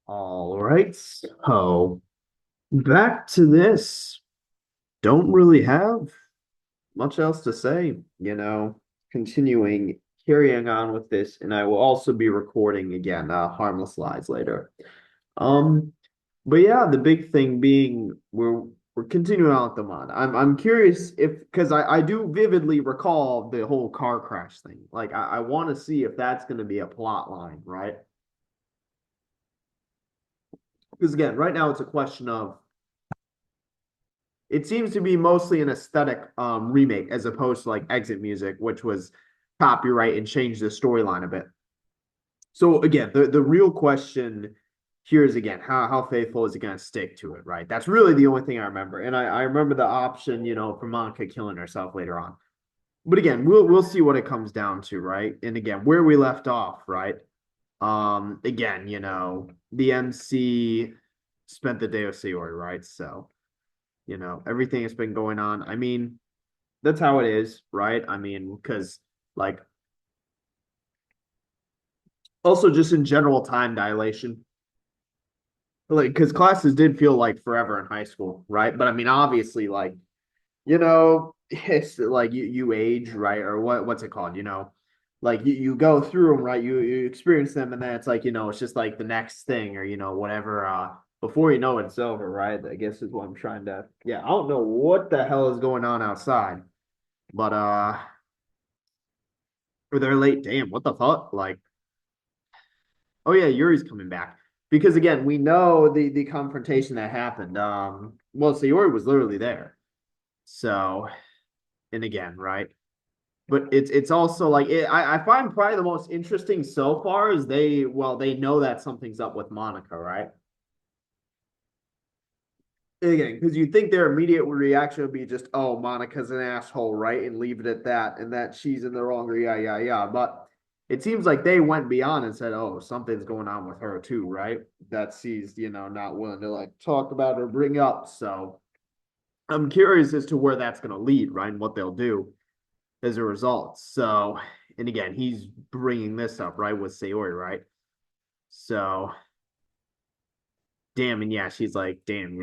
All right, so back to this. Don't really have much else to say, continuing carrying on with this, and I will also be recording again, Harmless Lies later. Um, but yeah, the big thing being we're continuing on with the mod. I'm curious if because I do vividly recall the whole car crash thing. Like I want to see if that's gonna be a plot line, right? Because again, right now it's a question of it seems to be mostly an aesthetic remake as opposed to like exit music, which was copyright and changed the storyline a bit. So again, the real question here is again, how faithful is it going to stick to it, right? That's really the only thing I remember. And I remember the option, for Monica killing herself later on. But again, we'll see what it comes down to, right? And again, where we left off, right? Again, the MC spent the day with Sayori, right? So everything has been going on. I mean, that's how it is, right? I mean, because like also just in general time dilation, like because classes did feel like forever in high school, right? But I mean, obviously, like it's like you age, right? Or what's it called? Like you go through them, right? You experience them, and then it's like it's just like the next thing, or whatever. Before you know it, it's over, right? I guess is what I'm trying to. Yeah, I don't know what the hell is going on outside, but or they're late. Damn, what the fuck? Like, oh yeah, Yuri's coming back because again, we know the confrontation that happened. Well, so Yuri was literally there. So, and again, right? But it's also like I find probably the most interesting so far is they know that something's up with Monica, right? Again, because you think their immediate reaction would be just, oh, Monica's an asshole, right? And leave it at that, and that she's in the wrong, yeah, yeah, yeah. But it seems like they went beyond and said, oh, something's going on with her too, right? That she's, not willing to like talk about or bring up. So I'm curious as to where that's going to lead, right? And what they'll do as a result. So, and again, he's bringing this up, right, with Sayori, right? So, damn, and yeah, she's like, damn,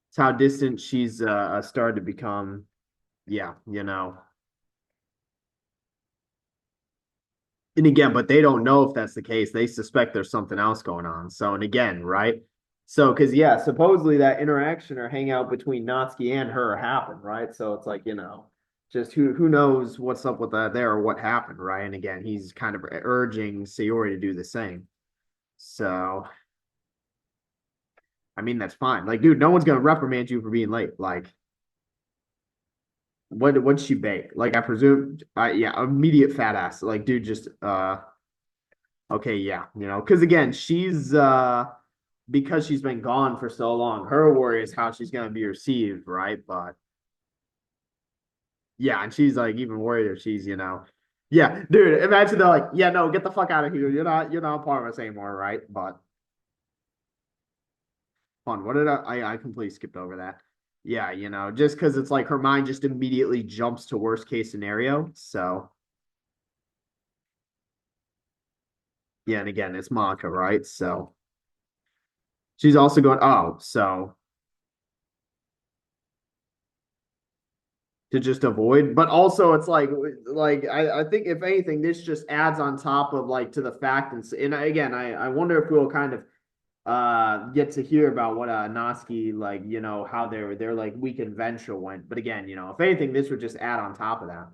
it's how distant she's started to become. Yeah, and again, but they don't know if that's the case. They suspect there's something else going on. So, and again, right? So, because yeah, supposedly that interaction or hangout between Natsuki and her happened, right? So it's like just who knows what's up with that there or what happened, right? And again, he's kind of urging Sayori to do the same. So, I mean, that's fine. Like, dude, no one's gonna reprimand you for being late. Like, what'd she bake? Like, I presume, yeah, immediate fat ass. Like, dude, just okay, yeah, because again, she's because she's been gone for so long. Her worry is how she's gonna be received, right? But yeah, and she's like even worried if she's, yeah, dude. Imagine they're like, yeah, no, get the fuck out of here. You're not part of us anymore, right? But fun. What did I completely skipped over that. Yeah, just because it's like her mind just immediately jumps to worst case scenario. So yeah, and again, it's Monica, right? So she's also going, oh, so to just avoid, but also it's like I think if anything, this just adds on top of like to the fact and again, I wonder if we'll kind of get to hear about what Noski like, how their like weekend venture went. But again, if anything, this would just add on top of that.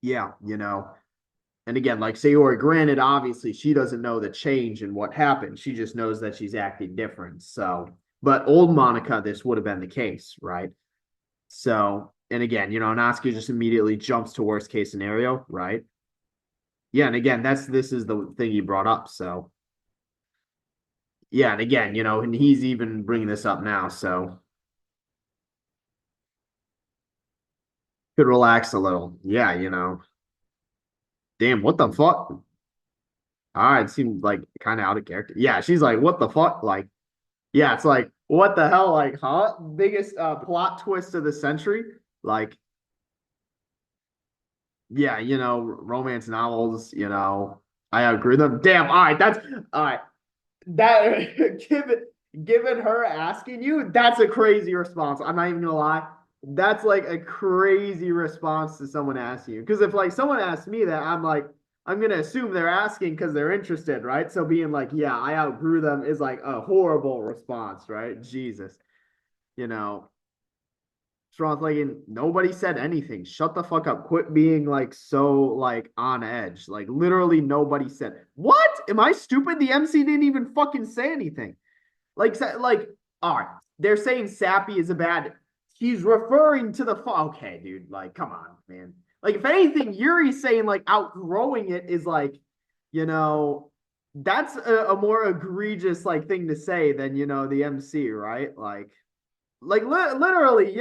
Yeah, and again, like Sayori, granted, obviously she doesn't know the change and what happened. She just knows that she's acting different. So, but old Monica, this would have been the case, right? So, and again, Natsuki just immediately jumps to worst case scenario, right? Yeah, and again, this is the thing you brought up. So, yeah, and again, and he's even bringing this up now, so could relax a little. Yeah, damn, what the fuck? All right, it seemed like kind of out of character. Yeah, she's like, what the fuck? Like, yeah, it's like, what the hell? Like, huh? Biggest plot twist of the century. Like, Yeah, romance novels, I agree with them. Damn, all right, that's all right. That given her asking you, that's a crazy response. I'm not even gonna lie. That's like a crazy response to someone asking you. Because if like someone asks me that, I'm like, I'm gonna assume they're asking because they're interested, right? So being like, yeah, I outgrew them is like a horrible response, right? Jesus, you know. Strong's like, nobody said anything. Shut the fuck up. Quit being like so like on edge. Like literally nobody said. What? Am I stupid? The MC didn't even fucking say anything. Like, all right, they're saying Sappy is a bad. He's referring to the. Okay, dude. Like, come on, man. Like, if anything, Yuri's saying like outgrowing it is like, you know, that's a more egregious like thing to say than the MC, right? Literally,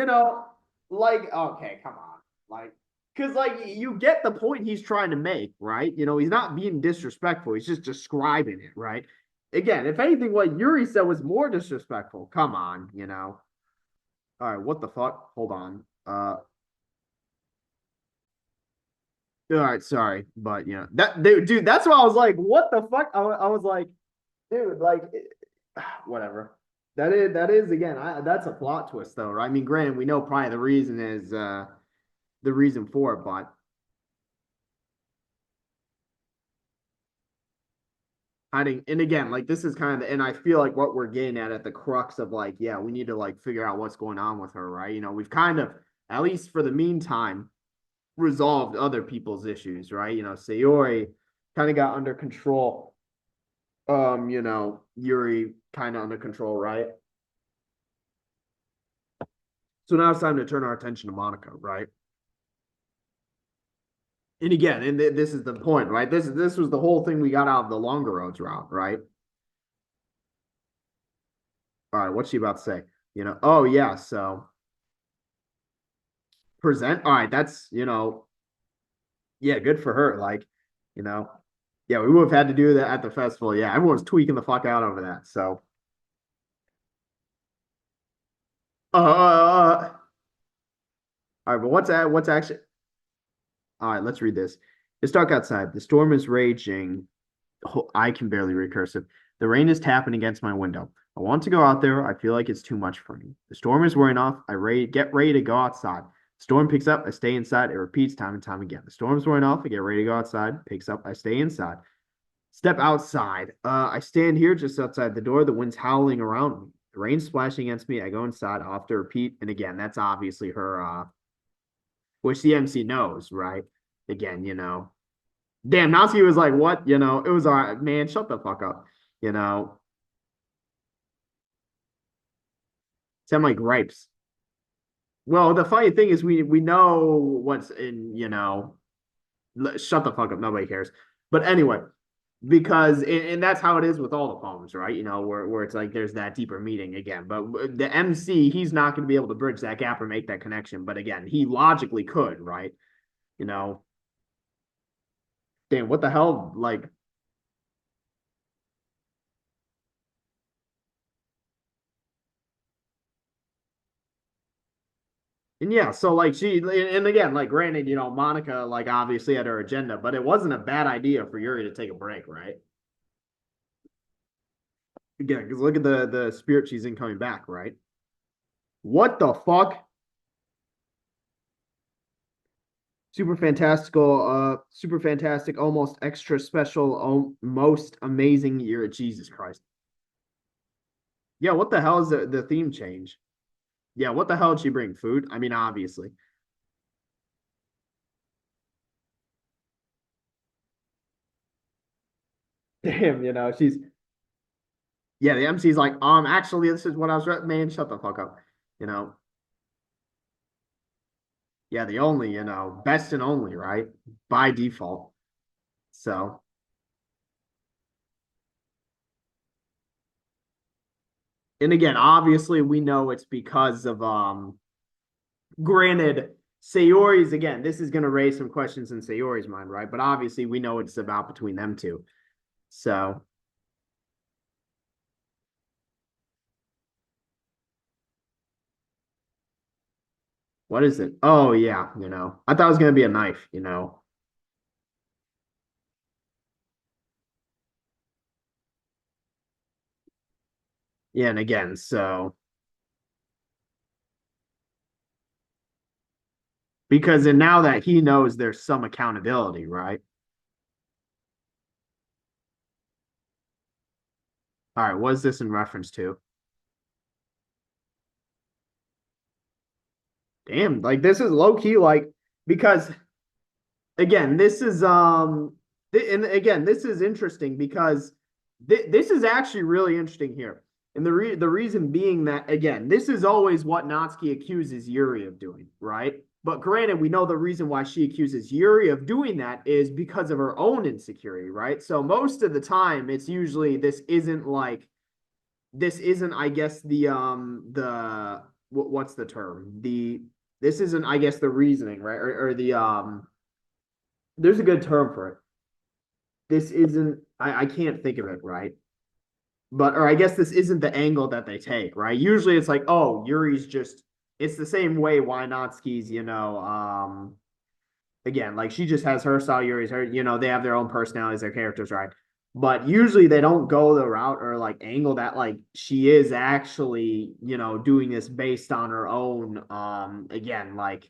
like okay, come on, like, because like you get the point he's trying to make, right? He's not being disrespectful; he's just describing it, right? Again, if anything, what Yuri said was more disrespectful. Come on. All right, what the fuck? Hold on. All right, sorry, but that dude, that's why I was like, what the fuck? I was like, dude, like, whatever. That is again. That's a plot twist, though, right? I mean, granted, we know probably the reason is the reason for it, but hiding. And again, like this is kind of, and I feel like what we're getting at the crux of like, yeah, we need to like figure out what's going on with her, right? We've kind of, at least for the meantime, resolved other people's issues, right? Sayori kind of got under control. Yuri kind of under control, right? So now it's time to turn our attention to Monica, right? And again, and this is the point, right? This was the whole thing we got out of the longer roads route, right? All right, what's she about to say? Oh yeah, so present. All right, that's yeah, good for her. Like, you know, yeah, we would have had to do that at the festival. Yeah, everyone's tweaking the fuck out over that. So, all right, but what's that? What's actually? All right, let's read this. It's dark outside. The storm is raging. Oh, I can barely read cursive. The rain is tapping against my window. I want to go out there. I feel like it's too much for me. The storm is wearing off. Get ready to go outside. Storm picks up. I stay inside. It repeats time and time again. The storm's wearing off. I get ready to go outside. Picks up. I stay inside. Step outside. I stand here just outside the door. The wind's howling around me. The rain's splashing against me. I go inside. I'll have to repeat. And again, that's obviously her, which the MC knows, right? Again, damn, Natsuki was like, what? It was all right, man, shut the fuck up. You know, Sound like gripes. Well, the funny thing is we know what's in, shut the fuck up, nobody cares. But anyway, because and that's how it is with all the poems, right? Where it's like there's that deeper meaning again. But the MC, he's not going to be able to bridge that gap or make that connection. But again, he logically could, right? You know, damn, what the hell? Like, and yeah, so like and again, like granted, Monica like obviously had her agenda, but it wasn't a bad idea for Yuri to take a break, right? Again, because look at the spirit she's in coming back, right? What the fuck? Super fantastic, almost extra special, most amazing year. Jesus Christ. Yeah, what the hell is the theme change? Yeah, what the hell did she bring? Food? I mean, obviously. Damn, she's yeah, the MC's like, actually, this is what I was man, shut the fuck up. You know, yeah, the only, best and only, right? By default. So, and again, obviously we know it's because of granted, Sayori's again, this is gonna raise some questions in Sayori's mind, right? But obviously we know it's about between them two. So what is it? Oh yeah, I thought it was gonna be a knife. Yeah, and again, so because and now that he knows there's some accountability, right? All right, what is this in reference to? Damn, like this is low key, like because again, this is and again, this is interesting because this is actually really interesting here. And the reason being that again, this is always what Natsuki accuses Yuri of doing, right? But granted, we know the reason why she accuses Yuri of doing that is because of her own insecurity, right? So most of the time, it's usually this isn't, I guess, what's the term? This isn't, I guess, the reasoning, right? Or the there's a good term for it. This isn't I can't think of it right. But or I guess this isn't the angle that they take, right? Usually it's like, oh, Yuri's just it's the same way why Natsuki's, again, like she just has her style, Yuri's her, they have their own personalities, their characters, right? But usually they don't go the route or like angle that like she is actually, doing this based on her own again, like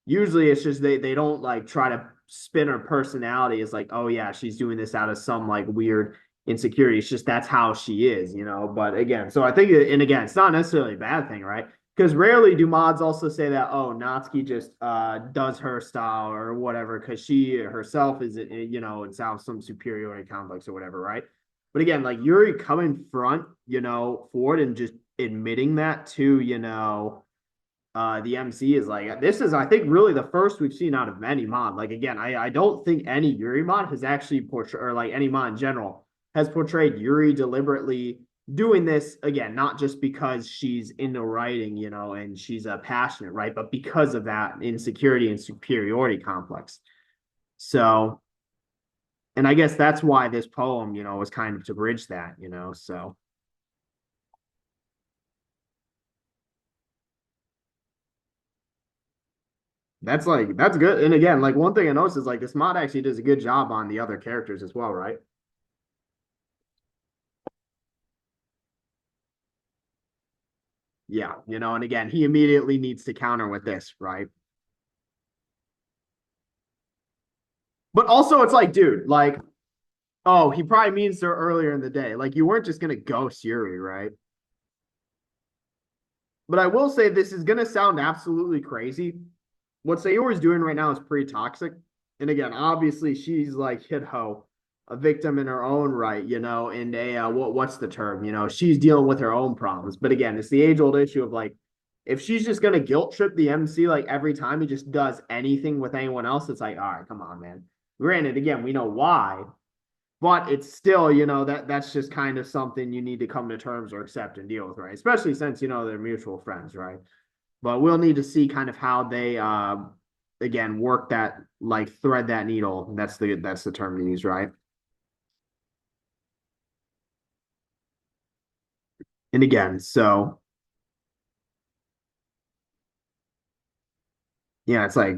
usually it's just they don't like try to spin her personality as like, oh yeah, she's doing this out of some like weird insecurity. It's just that's how she is. But again, so I think, and again, it's not necessarily a bad thing, right? Because rarely do mods also say that, oh, Natsuki just does her style or whatever, because she herself is, it's out some superiority complex or whatever, right? But again, like Yuri coming front, forward and just admitting that to, the MC is like this is I think really the first we've seen out of any mod. Like again, I don't think any Yuri mod has actually portrayed or like any mod in general has portrayed Yuri deliberately doing this again, not just because she's into writing, and she's passionate, right? But because of that insecurity and superiority complex. So, and I guess that's why this poem, was kind of to bridge that. So that's good. And again, like one thing I noticed is like this mod actually does a good job on the other characters as well, right? Yeah, and again, he immediately needs to counter with this, right? But also, it's like, dude, like, oh, he probably means her earlier in the day. Like, you weren't just gonna ghost Yuri, right? But I will say this is gonna sound absolutely crazy. What Sayori's doing right now is pretty toxic. And again, obviously, she's like hit ho, a victim in her own right, and what's the term? She's dealing with her own problems. But again, it's the age old issue of like, if she's just gonna guilt trip the MC like every time he just does anything with anyone else, it's like, all right, come on, man. Granted, again, we know why, but it's still, that's just kind of something you need to come to terms or accept and deal with, right? Especially since they're mutual friends, right? But we'll need to see kind of how they again work that like thread that needle. That's the term to use, right? And again, so yeah, it's like,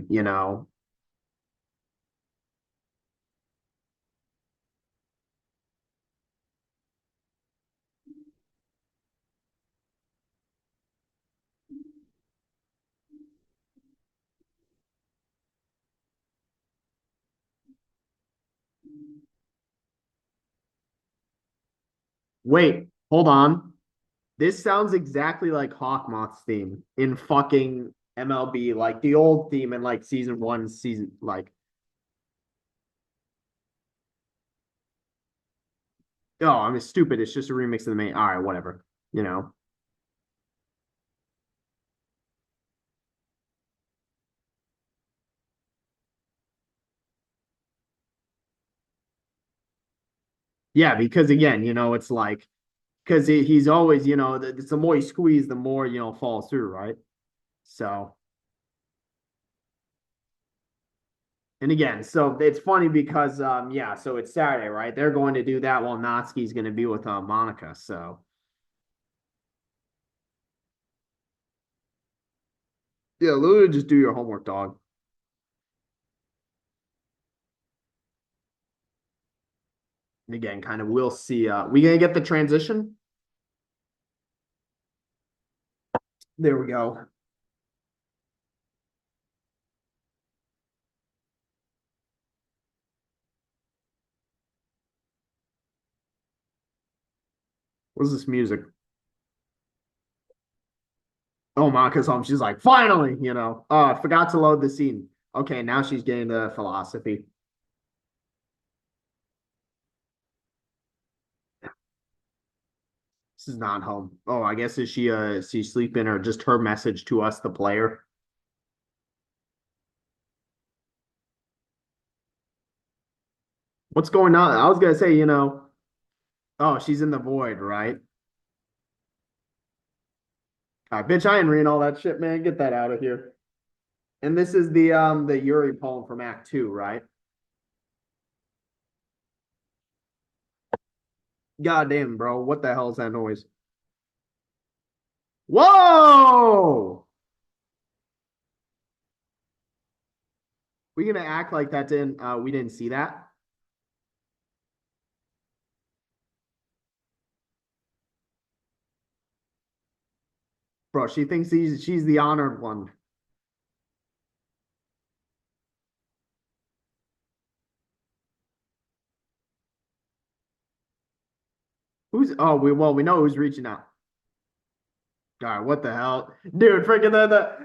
wait, hold on. This sounds exactly like Hawkmoth's theme in fucking MLB, like the old theme in like season one, season like, oh, I'm stupid. It's just a remix of the main. All right, whatever. You know. Yeah, because again, it's like because he's always, the more you squeeze, the more falls through, right? So, and again, so it's funny because yeah, so it's Saturday, right? They're going to do that while Natsuki's going to be with Monica. So yeah, literally just do your homework, dog. And again, kind of we'll see. We gonna get the transition? There we go. What's this music? Oh, Monica's home. She's like, finally, Oh, I forgot to load the scene. Okay, now she's getting the philosophy. This is not home. Oh, I guess is she sleeping or just her message to us, the player? What's going on? I was gonna say, oh, she's in the void, right? All right, bitch, I ain't reading all that shit, man. Get that out of here. And this is the Yuri poem from Act Two, right? God damn, bro. What the hell is that noise? Whoa! We gonna act like that didn't we didn't see that? Bro, she thinks she's the honored one. Who's we know who's reaching out. All right, what the hell? Dude, freaking the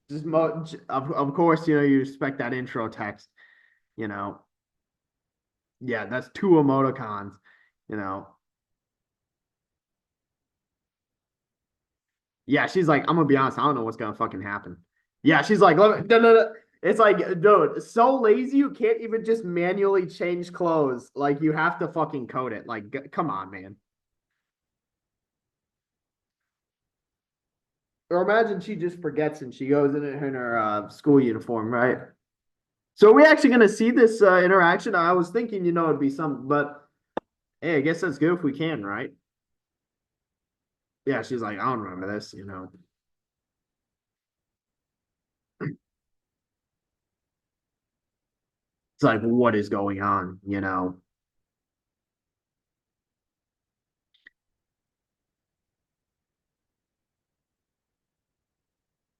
just of course, you expect that intro text, you know. Yeah, that's two emoticons, you know. Yeah, she's like, I'm gonna be honest, I don't know what's gonna fucking happen. Yeah, she's like, no, no, no. It's like, dude, so lazy you can't even just manually change clothes. Like you have to fucking code it. Like, come on, man. Or imagine she just forgets and she goes in her school uniform, right? So are we actually gonna see this interaction? I was thinking, it'd be something, but hey, I guess that's good if we can, right? Yeah, she's like, I don't remember this. It's like, what is going on?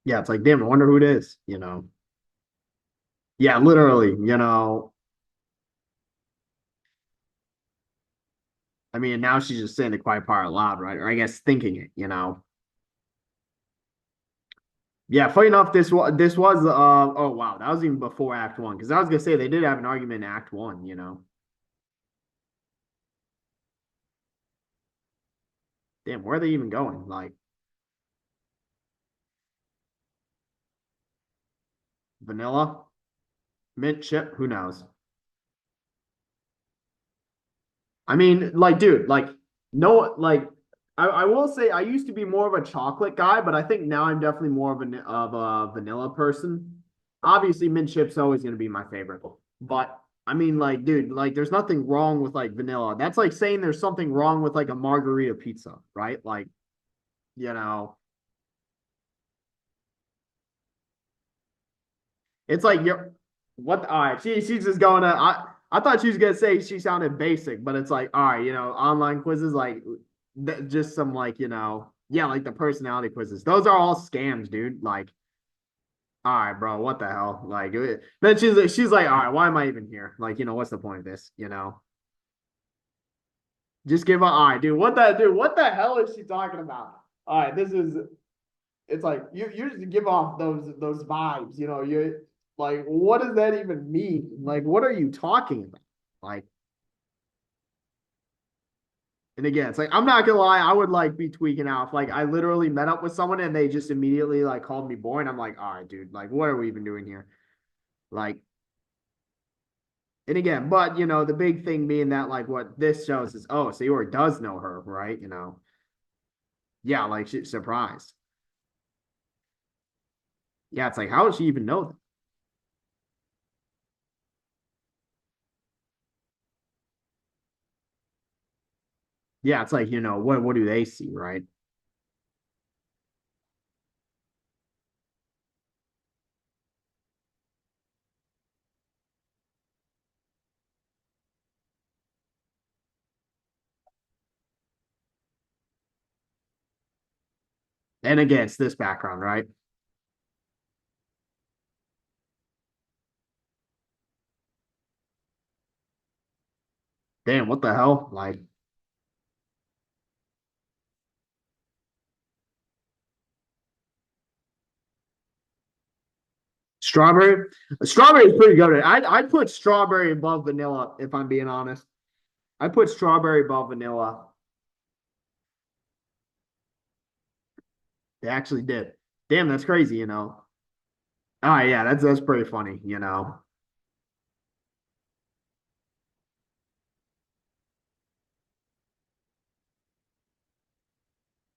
Yeah, it's like, damn, I wonder who it is. Yeah, literally. I mean, now she's just saying the quiet part out loud, right? Or I guess thinking it. Yeah, funny enough, this was oh wow, that was even before Act One. Because I was gonna say they did have an argument in Act One. Damn, where are they even going? Like vanilla, mint chip, who knows? I mean, like, dude, like, no, like, I will say I used to be more of a chocolate guy, but I think now I'm definitely more of a vanilla person. Obviously, mint chip's always gonna be my favorite, but I mean, like, dude, like, there's nothing wrong with like vanilla. That's like saying there's something wrong with like a margarita pizza, right? Like, you know, it's like you're what? All right, she's just going to. I thought she was gonna say she sounded basic, but it's like all right, online quizzes like just some like yeah, like the personality quizzes. Those are all scams, dude. Like, all right, bro, what the hell? Like, then she's like, all right, why am I even here? Like, what's the point of this? Just give up. All right, dude, what the hell is she talking about? All right, this is it's like you just give off those vibes, you're like, what does that even mean? Like, what are you talking about? Like, and again, it's like I'm not gonna lie, I would like be tweaking out if like I literally met up with someone and they just immediately like called me boring. I'm like, all right, dude, like what are we even doing here? Like, and again, but the big thing being that like what this shows is oh, Sayori does know her, right? Yeah, like she's surprised. Yeah, it's like how does she even know that? Yeah, it's like, what do they see, right? And against this background, right? Damn, what the hell? Like strawberry. Strawberry is pretty good. I'd put strawberry above vanilla if I'm being honest. I put strawberry above vanilla. They actually did. Damn, that's crazy, you know. Oh yeah, that's pretty funny, you know.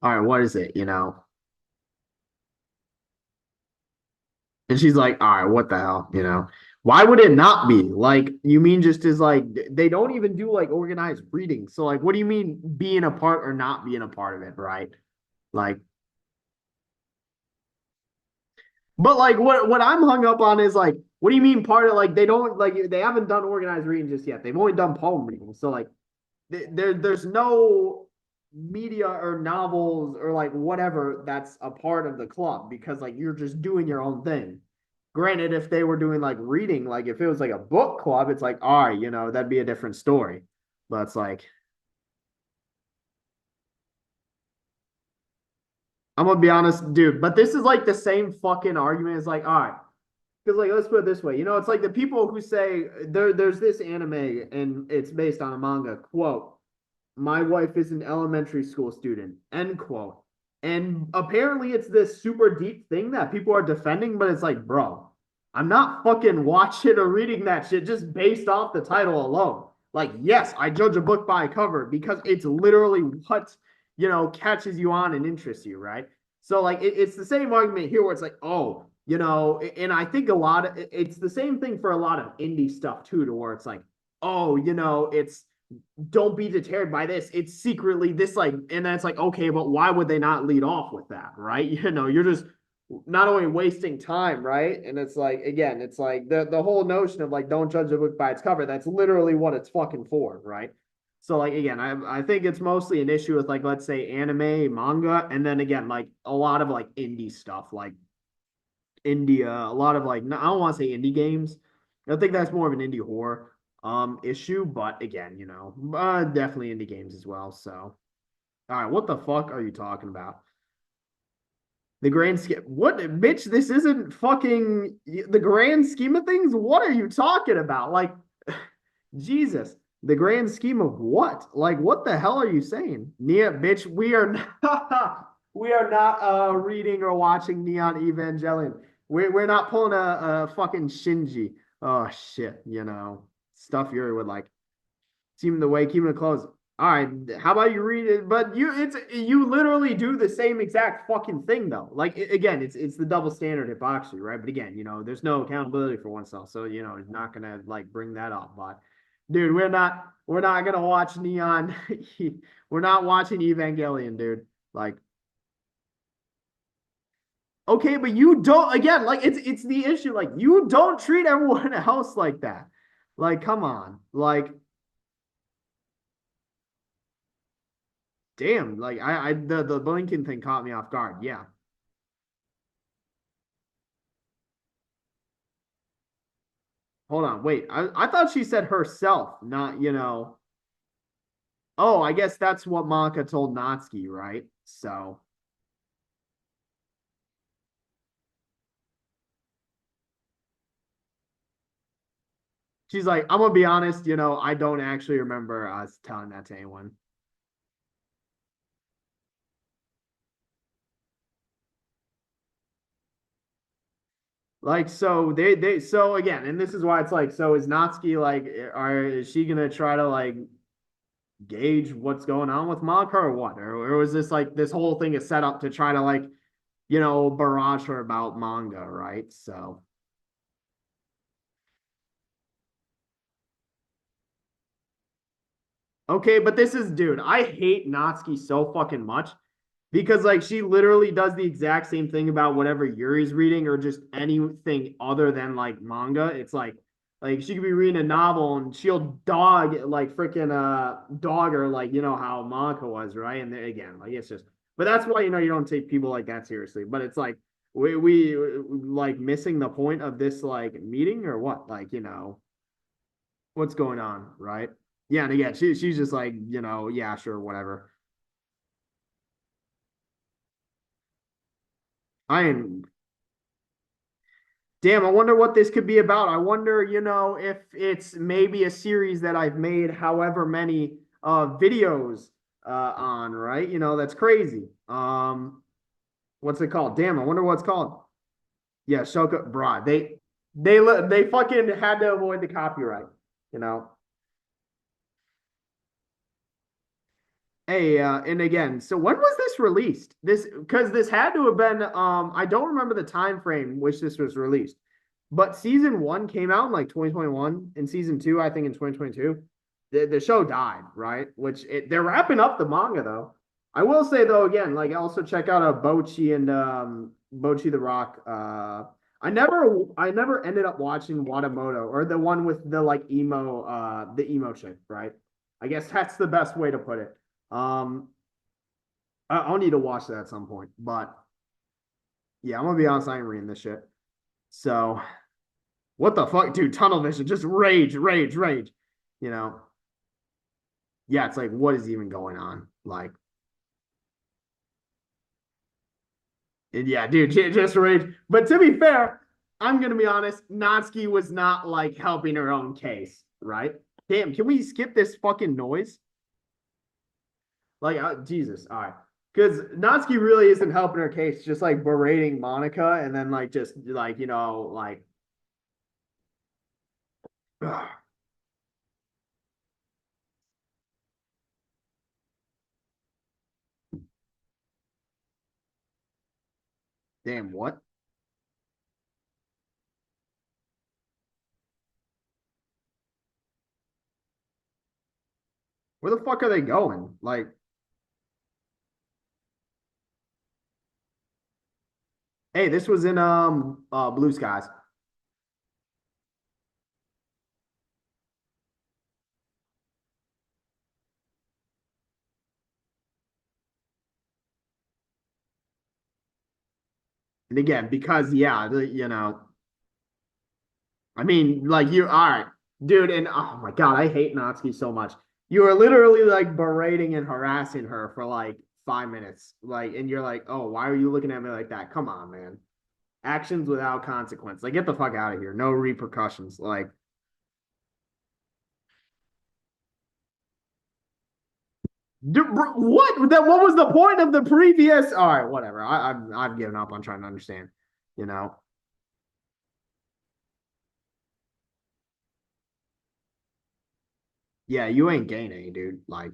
All right, what is it, you know? And she's like, all right, what the hell, you know? Why would it not be? Like, you mean just as like they don't even do like organized reading. So like, what do you mean being a part or not being a part of it, right? Like, but like what I'm hung up on is like, what do you mean part of like they don't like they haven't done organized reading just yet. They've only done poem reading. So like there's no media or novels or like whatever that's a part of the club because like you're just doing your own thing. Granted, if they were doing like reading, like if it was like a book club, it's like, all right, you know, that'd be a different story. But it's like, I'm gonna be honest, dude, but this is like the same fucking argument as like, all right, because like let's put it this way, you know, it's like the people who say there's this anime and it's based on a manga, quote, my wife is an elementary school student, end quote. And apparently it's this super deep thing that people are defending, but it's like, bro, I'm not fucking watching or reading that shit just based off the title alone. Like, yes, I judge a book by a cover because it's literally what, you know, catches you on and interests you, right? So, like, it's the same argument here where it's like, oh, you know, and I think a lot of it's the same thing for a lot of indie stuff too, to where it's like, oh, you know, it's don't be deterred by this. It's secretly this like, and then it's like, okay, but why would they not lead off with that, right? You know, you're just not only wasting time, right? And it's like, again, it's like the whole notion of like, don't judge a book by its cover. That's literally what it's fucking for, right? So like again, I think it's mostly an issue with like let's say anime, manga, and then again like a lot of like indie stuff, like India, a lot of like I don't want to say indie games. I think that's more of an indie horror issue, but again, you know, definitely indie games as well. So, all right, what the fuck are you talking about? The grand scheme, what, bitch? This isn't fucking the grand scheme of things. What are you talking about? Like, Jesus, the grand scheme of what? Like, what the hell are you saying? Nia, bitch, we are not, we are not reading or watching Neon Evangelion. We're not pulling a fucking Shinji. Oh shit, you know, stuff Yuri would like. Keeping the way, keeping it close. All right, how about you read it? But you literally do the same exact fucking thing though. Like again, it's the double standard hypocrisy, right? But again, you know, there's no accountability for oneself, so you know, it's not gonna like bring that up. But dude, we're not gonna watch Neon. We're not watching Evangelion, dude. Like, okay, but you don't again, like it's the issue. Like, you don't treat everyone else like that. Like, come on. Like, damn, like I the Blinken thing caught me off guard. Yeah. Hold on, wait. I thought she said herself, not, you know. Oh, I guess that's what Monica told Natsuki, right? So she's like, I'm gonna be honest, you know, I don't actually remember us telling that to anyone. Like, so they so again, and this is why it's like, so is Natsuki like, is she gonna try to like gauge what's going on with Monica or what? Or was this like this whole thing is set up to try to like, you know, barrage her about manga, right? So okay, but this is, dude, I hate Natsuki so fucking much because like she literally does the exact same thing about whatever Yuri's reading or just anything other than like manga. It's like she could be reading a novel and she'll dog like freaking dog her like you know how manga was, right? And then, again, like it's just But that's why you don't take people like that seriously. But it's like we like missing the point of this like meeting or what? Like, what's going on, right? Yeah, and again, she's just like, yeah, sure, whatever. I am damn, I wonder what this could be about. I wonder, if it's maybe a series that I've made however many videos on, right? That's crazy. What's it called? Damn, I wonder what it's called. Yeah, Shoka, bruh. They fucking had to avoid the copyright, you know. Hey, and again, so when was this released? This because this had to have been I don't remember the time frame which this was released. But season 1 came out in like 2021 and season 2 I think in 2022. The show died, right? They're wrapping up the manga though. I will say though again, like also check out Bochi and Bochi the Rock. I never ended up watching Watamoto or the one with the like emo chick, right? I guess that's the best way to put it. Um, I'll need to watch that at some point. But yeah, I'm gonna be honest, I ain't reading this shit. So what the fuck, dude? Tunnel vision, just rage, rage, rage. You know, yeah, it's like, what is even going on? Like, and yeah, dude, just rage. But to be fair, I'm gonna be honest, Natsuki was not like helping her own case, right? Damn, can we skip this fucking noise? Like, Jesus, all right. Because Natsuki really isn't helping her case, just like berating Monica and then like just like, like, ugh, damn, what? Where the fuck are they going? Like, hey, this was in Blue Skies. And again, because yeah, I mean, like you, all right, dude, and oh my god, I hate Natsuki so much. You are literally like berating and harassing her for like 5 minutes, like, and you're like, oh, why are you looking at me like that? Come on, man. Actions without consequence. Like, get the fuck out of here. No repercussions. Like, what? What was the point of the previous? All right, whatever. I've given up on trying to understand. You know. Yeah, you ain't gaining, dude. Like,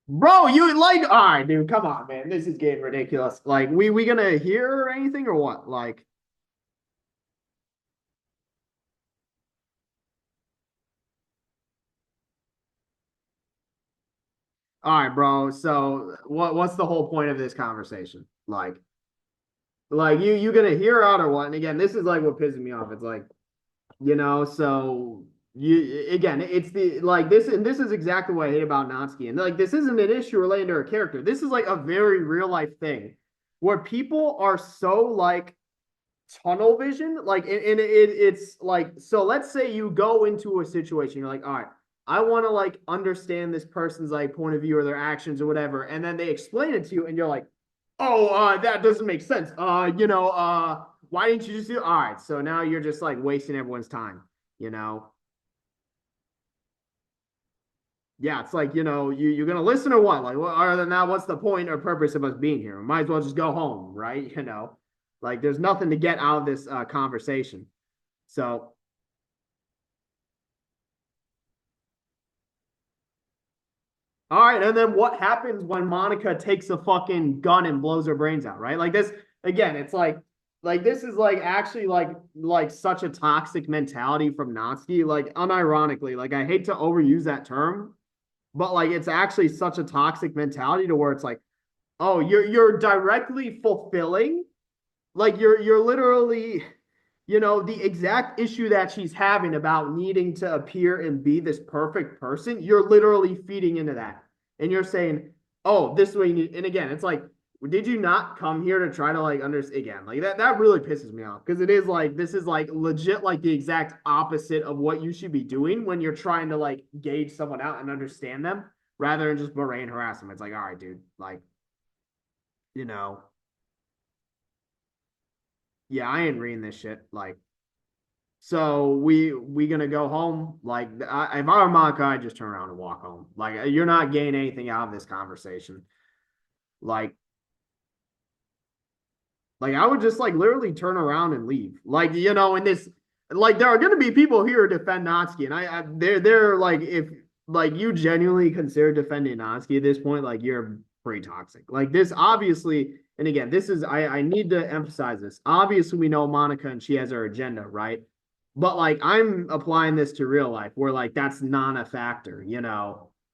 bro, you like, all right, dude. Come on, man. This is getting ridiculous. Like, we gonna hear anything or what? Like, all right, bro. So, what's the whole point of this conversation? Like you gonna hear out or what? And again, this is like what pisses me off. It's like, so you again, it's the like this, and this is exactly what I hate about Natsuki. And like, this isn't an issue related to her character. This is like a very real life thing where people are so like tunnel vision. Like, it's like, so let's say you go into a situation, you're like, all right, I want to like understand this person's like point of view or their actions or whatever, and then they explain it to you, and you're like, oh, that doesn't make sense. Why didn't you just do? All right, so now you're just like wasting everyone's time. You know, yeah, it's like, you're gonna listen or what? Like, well, other than that, what's the point or purpose of us being here? We might as well just go home, right? Like there's nothing to get out of this conversation. So, all right, and then what happens when Monica takes a fucking gun and blows her brains out, right? Like this again, it's like this is like actually like such a toxic mentality from Natsuki. Like unironically, like I hate to overuse that term, but like it's actually such a toxic mentality to where it's like, oh, you're directly fulfilling, like you're literally the exact issue that she's having about needing to appear and be this perfect person, you're literally feeding into that. And you're saying, oh, this way you need. And again, it's like, did you not come here to try to like understand again? Like that really pisses me off because it is like this is like legit like the exact opposite of what you should be doing when you're trying to like gauge someone out and understand them rather than just berate and harass them. It's like, all right, dude, like, you know, yeah, I ain't reading this shit. Like, so we gonna go home? Like, if I were Monica, I'd just turn around and walk home. Like, you're not getting anything out of this conversation. Like, I would just like literally turn around and leave. Like, in this, like, there are gonna be people here who defend Natsuki, and they're like, if like you genuinely consider defending Natsuki at this point, like you're pretty toxic. Like this, obviously, and again, this is I need to emphasize this. Obviously, we know Monica and she has her agenda, right? But like I'm applying this to real life where like that's not a factor.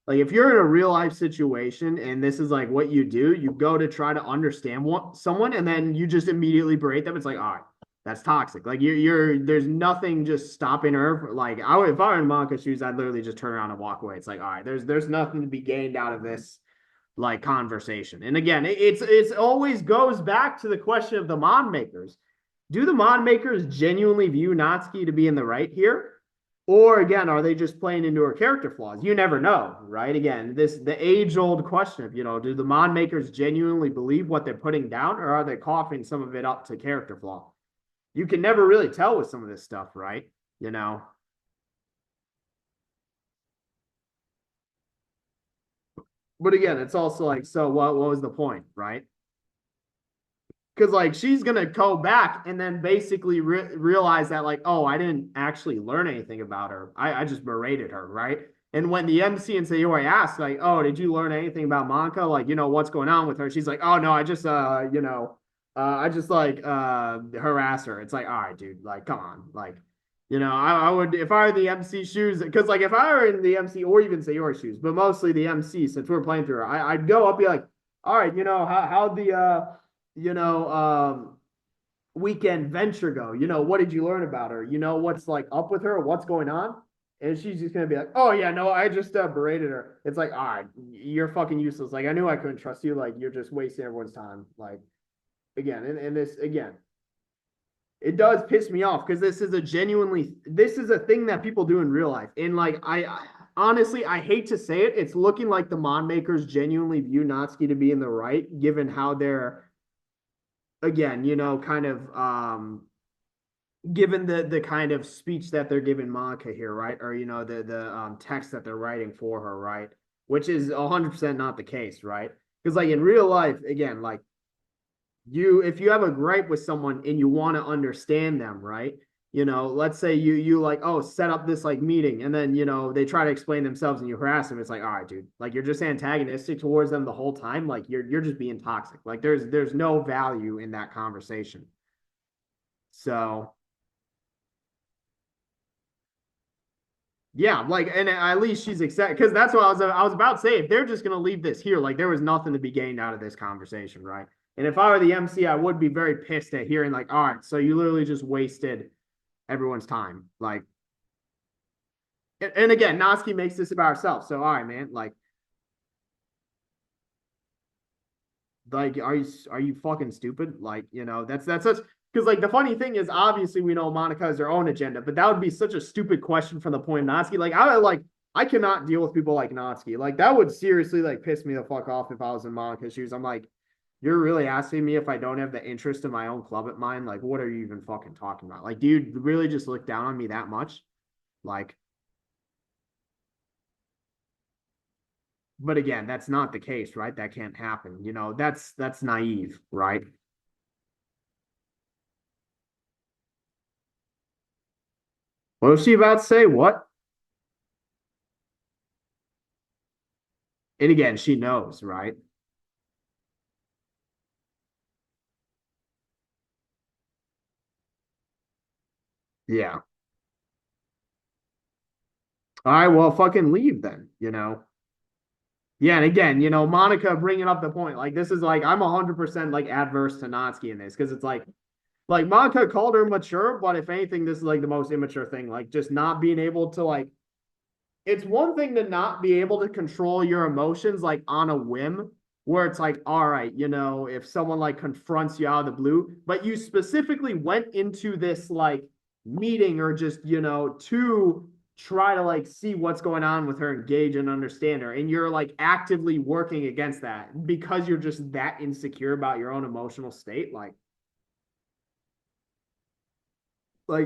Like if you're in a real life situation and this is like what you do, you go to try to understand someone and then you just immediately berate them. It's like, all right, that's toxic. Like there's nothing just stopping her. Like if I were in Monica's shoes, I'd literally just turn around and walk away. It's like, all right, there's nothing to be gained out of this like conversation. And again, it's always goes back to the question of the mod makers. Do the mod makers genuinely view Natsuki to be in the right here? Or again, are they just playing into her character flaws? You never know, right? Again, the age-old question of, do the mod makers genuinely believe what they're putting down, or are they coughing some of it up to character flaw? You can never really tell with some of this stuff, right? You know. But again, it's also like, so what was the point, right? Because like she's gonna go back and then basically realize that like, oh, I didn't actually learn anything about her. I just berated her, right? And when the MC and Sayori asked like, oh, did you learn anything about Monica? Like, what's going on with her? She's like, oh no, I just I just like harass her. It's like, all right, dude, like, come on, like. I would if I were the MC shoes, because like if I were in the MC or even Sayori shoes, but mostly the MC since we're playing through her, I'd go up, be like, all right, how the you know, weekend venture go? What did you learn about her? What's like up with her? What's going on? And she's just gonna be like, oh yeah, no, I just berated her. It's like, all right, you're fucking useless. Like I knew I couldn't trust you. Like you're just wasting everyone's time. Like again, and this again, it does piss me off because this is a thing that people do in real life. And like I honestly I hate to say it, it's looking like the mod makers genuinely view Natsuki to be in the right, given how they're again, kind of given the kind of speech that they're giving Monica here, right? Or the text that they're writing for her, right? Which is 100% not the case, right? Because like in real life, again, like if you have a gripe with someone and you want to understand them, right? Let's say you like, oh, set up this like meeting, and then they try to explain themselves and you harass them. It's like, all right, dude, like you're just antagonistic towards them the whole time. Like you're just being toxic. Like there's no value in that conversation. So yeah, like, and at least she's accept because that's what I was about to say. If they're just gonna leave this here, like there was nothing to be gained out of this conversation, right? And if I were the MC, I would be very pissed at hearing like, all right, so you literally just wasted everyone's time. Like, and again, Natsuki makes this about herself. So all right, man, like are you fucking stupid? Like, that's such because like the funny thing is obviously we know Monica has her own agenda, but that would be such a stupid question from the point of Natsuki. I cannot deal with people like Natsuki. Like that would seriously like piss me the fuck off if I was in Monica's shoes. I'm like, you're really asking me if I don't have the interest in my own club at mine? Like, what are you even fucking talking about? Like, do you really just look down on me that much? Like, but again, that's not the case, right? That can't happen. That's naive, right? What was she about to say? What? And again, she knows, right? Yeah. All right, well, fucking leave then. Yeah, and again, Monica bringing up the point, like this is like I'm 100% like adverse to Natsuki in this because it's like Like Monica called her mature, but if anything, this is like the most immature thing. Like just not being able to like it's one thing to not be able to control your emotions like on a whim, where it's like, all right, if someone like confronts you out of the blue, but you specifically went into this like meeting or just, to try to like see what's going on with her, engage and understand her. And you're like actively working against that because you're just that insecure about your own emotional state. Like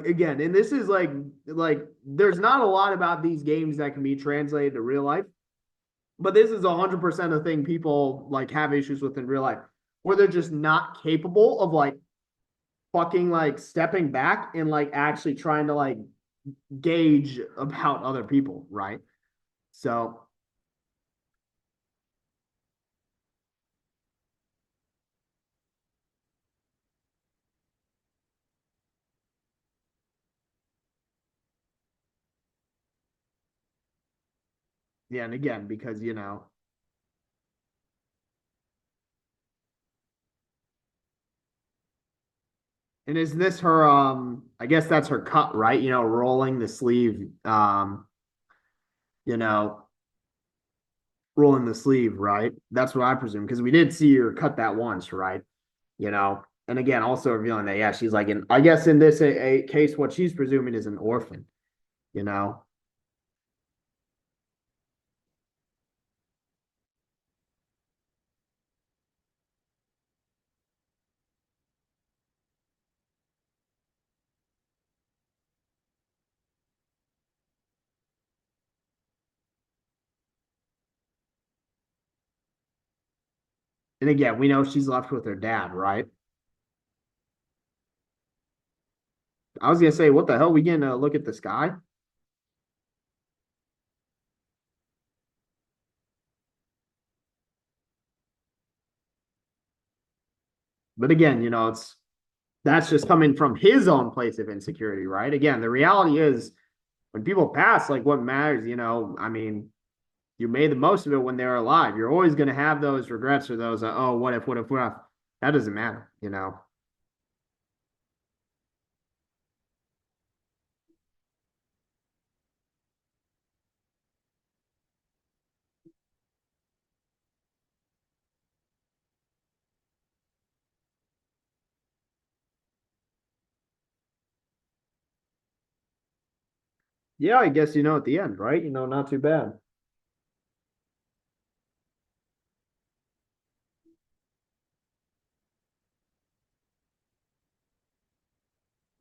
again, and this is like there's not a lot about these games that can be translated to real life, but this is 100% a thing people like have issues with in real life, where they're just not capable of like fucking like stepping back and like actually trying to like gauge about other people, right? So yeah, and again, because and is this her I guess that's her cut, right? Rolling the sleeve, you know, rolling the sleeve, right? That's what I presume, because we did see her cut that once, right? And again, also revealing that, yeah, she's like, I guess in this a case, what she's presuming is an orphan, you know? And again, we know she's left with her dad, right? I was gonna say, what the hell? We gonna look at the sky? But again, that's just coming from his own place of insecurity, right? Again, the reality is when people pass, like what matters, I mean, you made the most of it when they were alive. You're always gonna have those regrets or those, oh, what if? That doesn't matter. Yeah, I guess at the end, right? Not too bad.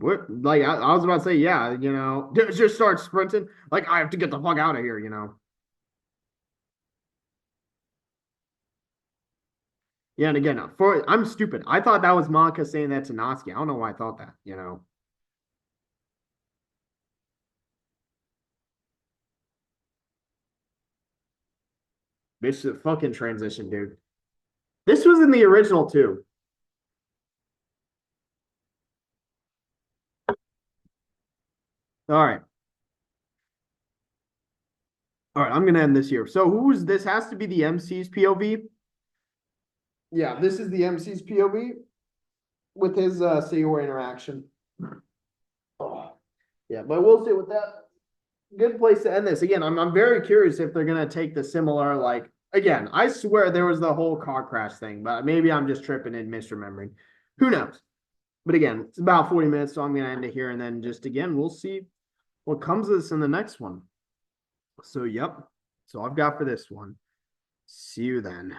What like I was about to say, yeah, just start sprinting. Like I have to get the fuck out of here. Yeah, and again, for I'm stupid. I thought that was Monica saying that to Natsuki. I don't know why I thought that. Bitch, the fucking transition, dude. This was in the original too. All right. All right, I'm gonna end this here. So who's this has to be the MC's POV? Yeah, this is the MC's POV with his Sayori interaction. Oh, yeah, but we'll see with that. Good place to end this. Again, I'm very curious if they're gonna take the similar like again. I swear there was the whole car crash thing, but maybe I'm just tripping and misremembering. Who knows? But again, it's about 40 minutes, so I'm gonna end it here, and then just again, we'll see what comes of this in the next one. So, yep. So I've got for this one. See you then.